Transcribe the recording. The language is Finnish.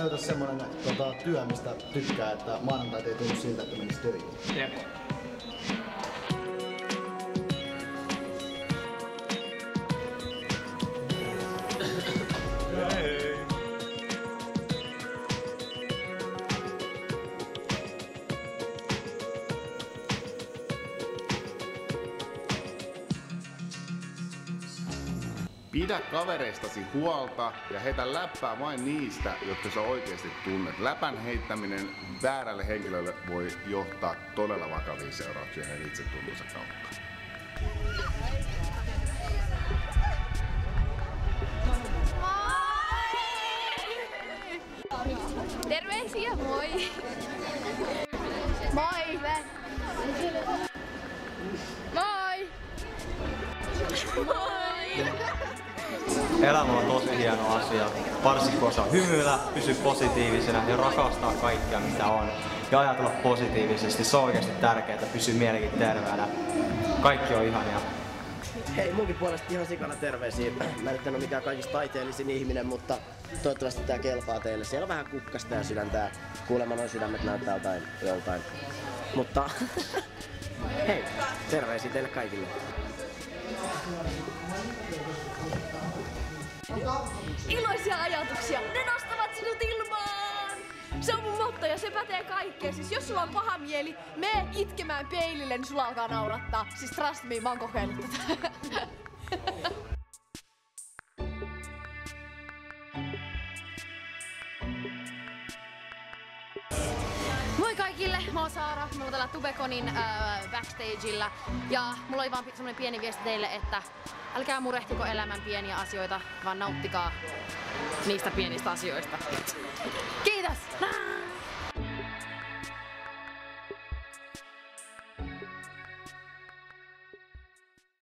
löytää semmonen työ, mistä tykkää, että maanantait ei tunnu siltä, että menisi töihin. Jep. Pidä kavereistasi huolta ja heitä läppää vain niistä, jotka sä oikeasti tunnet. Läpän heittäminen väärälle henkilölle voi johtaa todella vakaviin seurauksia heidän itsetuntonsa kautta. Terveisiä, moi! Moi! Moi! Moi! Elämä on tosi hieno asia, varsinkin kun osaa hymyillä, pysyä positiivisena ja rakastaa kaikkea mitä on. Ja ajatella positiivisesti, se on oikeasti tärkeää, pysyä mielenkin terveenä. Kaikki on ihania. Hei, munkin puolesta ihan sikana terveisiä. Mä nyt en ole mikään kaikista taiteellisin ihminen, mutta toivottavasti tää kelpaa teille. Siellä on vähän kukkasta ja sydäntä. Kuulemma noin sydämet näyttää joltain. Mutta hei, terveisiä teille kaikille. Iloisia ajatuksia, ne nostavat sinut ilmaan! Se on mun motto ja se pätee kaikkeen. Siis jos sulla on paha mieli, mene itkemään peilille, niin sulla alkaa naurattaa. Siis trust me, mä oon kokeillut tätä. Moi kaikille, mä oon Saara, mä oon täällä Tubeconin backstageilla ja mulla oli vaan semmonen pieni viesti teille, että älkää murehtiko elämän pieniä asioita, vaan nauttikaa niistä pienistä asioista. Kiitos!